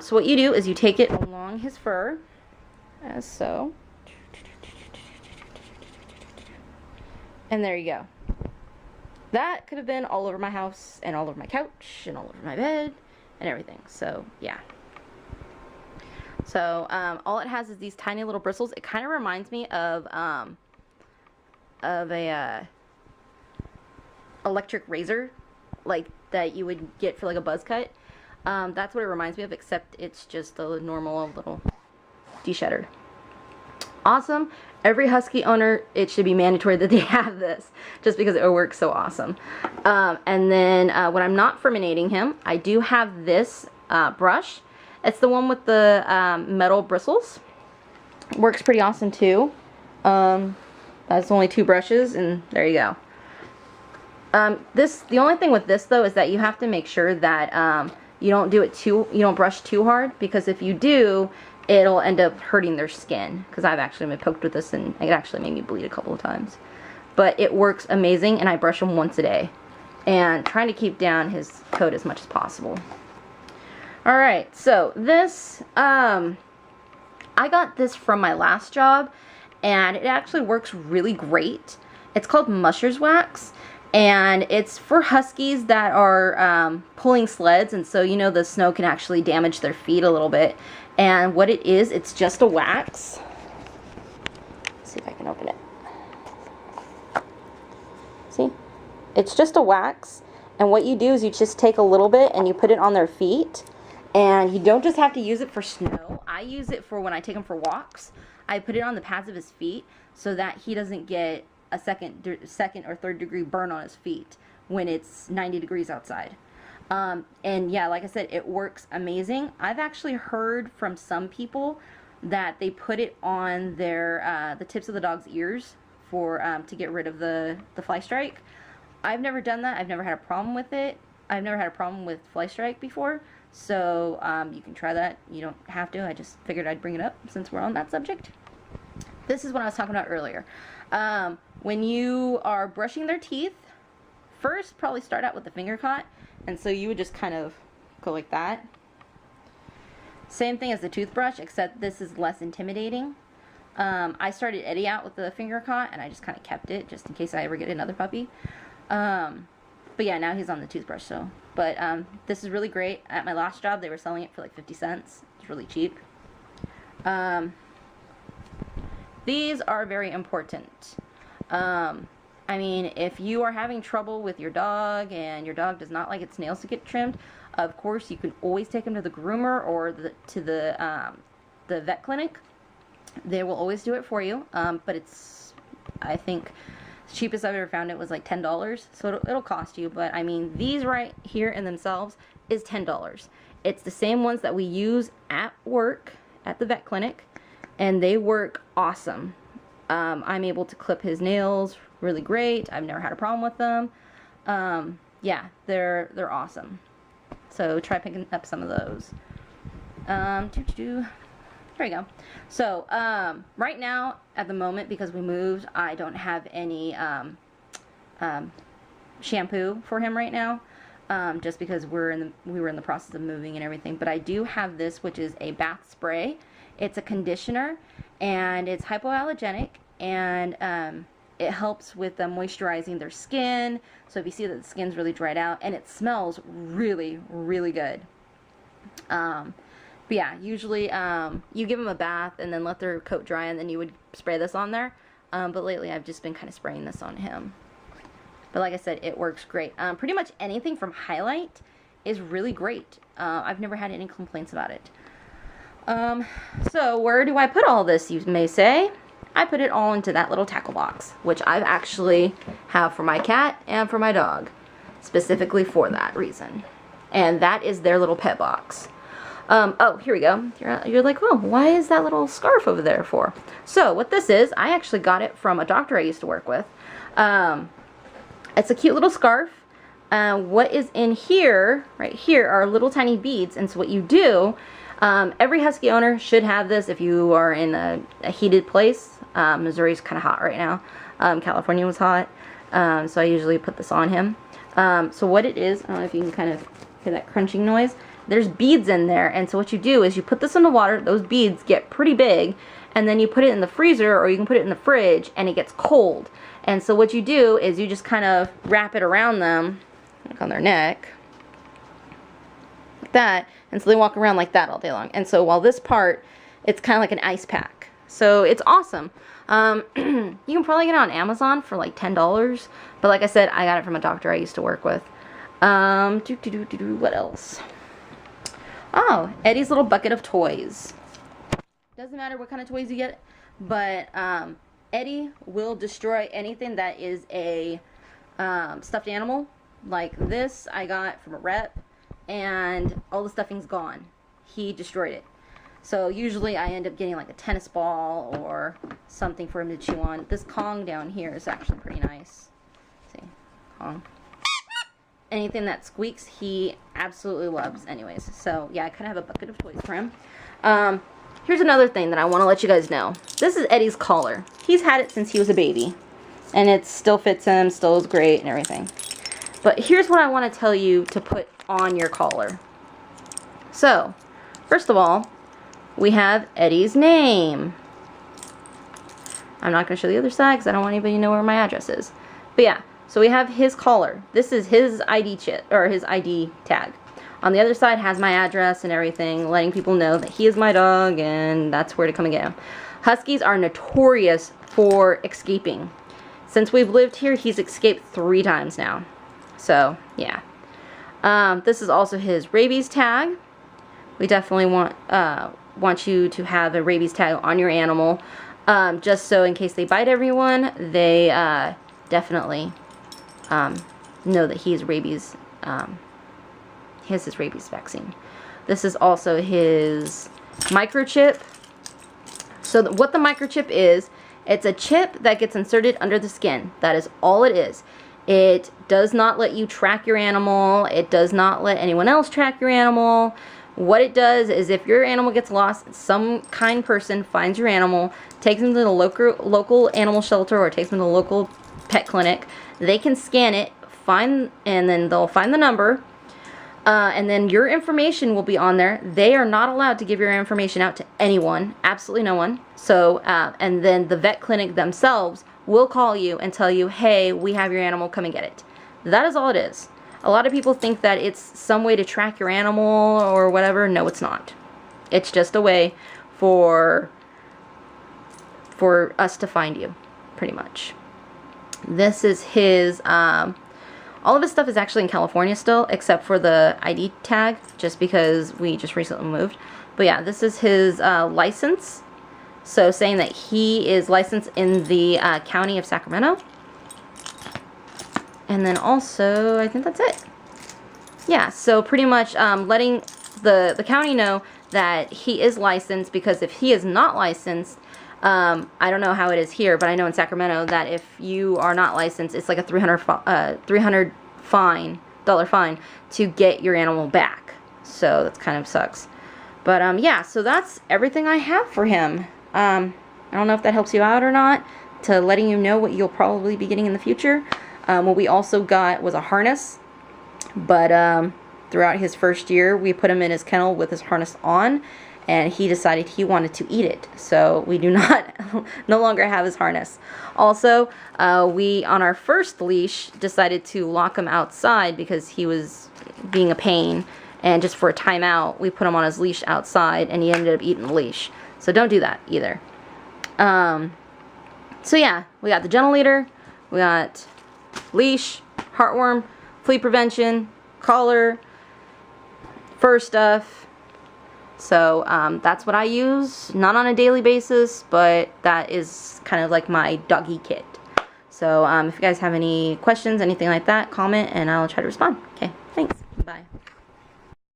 So what you do is you take it along his fur, as so. And there you go. That could have been all over my house and all over my couch and all over my bed and everything. So yeah. So all it has is these tiny little bristles. It kind of reminds me of a electric razor, like that you would get for like a buzz cut. That's what it reminds me of, except it's just a normal little de-shedder. Awesome. Every Husky owner, it should be mandatory that they have this, just because it works so awesome. And then when I'm not furminating him, I do have this brush. It's the one with the metal bristles. Works pretty awesome too. That's only 2 brushes, and there you go. The only thing with this though is that you have to make sure that you don't brush too hard, because if you do, it'll end up hurting their skin, because I've actually been poked with this and it actually made me bleed a couple of times. But it works amazing, and I brush him once a day and trying to keep down his coat as much as possible. Alright, so this I got this from my last job, and it actually works really great. It's called Musher's Wax, and it's for Huskies that are pulling sleds, and so you know the snow can actually damage their feet a little bit. And what it is, it's just a wax. Let's see if I can open it. See? It's just a wax, and what you do is you just take a little bit and you put it on their feet, and you don't just have to use it for snow. I use it for when I take him for walks. I put it on the pads of his feet so that he doesn't get a second or third degree burn on his feet when it's 90 degrees outside. And yeah, like I said, it works amazing. I've actually heard from some people that they put it on their the tips of the dog's ears for to get rid of the fly strike. I've never done that. I've never had a problem with it. I've never had a problem with fly strike before, so you can try that. You don't have to. I just figured I'd bring it up since we're on that subject. This is what I was talking about earlier. When you are brushing their teeth, first probably start out with the finger cot. And so you would just kind of go like that. Same thing as the toothbrush, except this is less intimidating. I started Eddie out with the finger cot, and I just kind of kept it just in case I ever get another puppy. But yeah, now he's on the toothbrush. So, but this is really great. At my last job, they were selling it for like 50 cents. It's really cheap. These are very important. I mean, if you are having trouble with your dog and your dog does not like its nails to get trimmed, of course you can always take him to the groomer or to the vet clinic. They will always do it for you, but it's, I think, the cheapest I've ever found it was like $10, so it'll cost you. But I mean, these right here in themselves is $10. It's the same ones that we use at work at the vet clinic, and they work awesome. I'm able to clip his nails really great. I've never had a problem with them. Yeah, they're awesome. So try picking up some of those. There you go. So right now, at the moment, because we moved, I don't have any shampoo for him right now. Just because we were in the process of moving and everything. But I do have this, which is a bath spray. It's a conditioner, and it's hypoallergenic, and it helps with moisturizing their skin. So if you see that the skin's really dried out, and it smells really, really good. But yeah, usually you give them a bath and then let their coat dry, and then you would spray this on there. But lately I've just been kind of spraying this on him. But like I said, it works great. Pretty much anything from Highlight is really great. I've never had any complaints about it. So where do I put all this, you may say? I put it all into that little tackle box, which I actually have for my cat and for my dog, specifically for that reason. And that is their little pet box. Oh, here we go. You're like, oh, why is that little scarf over there for? So what this is, I actually got it from a doctor I used to work with. It's a cute little scarf. What is in here, right here, are little tiny beads. And so what you do, every Husky owner should have this if you are in a heated place. Missouri's kind of hot right now. California was hot. So I usually put this on him. So what it is, I don't know if you can kind of hear that crunching noise. there's beads in there. And so what you do is you put this in the water, those beads get pretty big, and then you put it in the freezer, or you can put it in the fridge, and it gets cold. And so what you do is you just kind of wrap it around them, like on their neck, like that. And so they walk around like that all day long. And so while this part, it's kind of like an ice pack. So it's awesome. You can probably get it on Amazon for like $10. But like I said, I got it from a doctor I used to work with. What else? Oh, Eddie's little bucket of toys. Doesn't matter what kind of toys you get, but Eddie will destroy anything that is a stuffed animal. Like this I got from a rep, and all the stuffing's gone. He destroyed it. So usually I end up getting like a tennis ball or something for him to chew on. This Kong down here is actually pretty nice. Let's see, Kong. Anything that squeaks, he absolutely loves anyways. So yeah, I kind of have a bucket of toys for him. Here's another thing that I want to let you guys know. This is Eddie's collar. He's had it since he was a baby. And it still fits him, still is great and everything. But here's what I want to tell you to put on your collar. So, first of all, we have Eddie's name. I'm not going to show the other side because I don't want anybody to know where my address is. But yeah, so we have his collar. This is his ID chip, or his ID tag. On the other side has my address and everything, letting people know that he is my dog and that's where to come and get him. Huskies are notorious for escaping. Since we've lived here, he's escaped 3 times now. So, yeah. This is also his rabies tag. We definitely want you to have a rabies tag on your animal. Just so in case they bite everyone, they definitely know that he has rabies. He has his rabies vaccine. This is also his microchip. So what the microchip is, it's a chip that gets inserted under the skin. That is all it is. It does not let you track your animal. It does not let anyone else track your animal. What it does is if your animal gets lost, some kind person finds your animal, takes them to the local animal shelter or takes them to the local pet clinic. They can scan it, and then they'll find the number. And then your information will be on there. They are not allowed to give your information out to anyone, absolutely no one. So, and then the vet clinic themselves will call you and tell you, hey, we have your animal, come and get it. That is all it is. A lot of people think that it's some way to track your animal or whatever. No, it's not. It's just a way for us to find you, pretty much. This is his, all of his stuff is actually in California still, except for the ID tag, just because we just recently moved. But yeah, this is his license. So saying that he is licensed in the county of Sacramento. And then also, I think that's it. Yeah, so pretty much letting the county know that he is licensed, because if he is not licensed, I don't know how it is here, but I know in Sacramento that if you are not licensed, it's like a $300 fine to get your animal back. So that's kind of sucks. But yeah, so that's everything I have for him. I don't know if that helps you out or not, to letting you know what you'll probably be getting in the future. What we also got was a harness, but throughout his first year, we put him in his kennel with his harness on, and he decided he wanted to eat it. So we do not no longer have his harness. Also, we, on our first leash, decided to lock him outside because he was being a pain. And just for a timeout, we put him on his leash outside, and he ended up eating the leash. So don't do that either. So yeah, we got the gentle leader, we got leash, heartworm, flea prevention, collar, fur stuff. So that's what I use, not on a daily basis, but that is kind of like my doggy kit. So if you guys have any questions, anything like that, comment and I'll try to respond. Okay, thanks.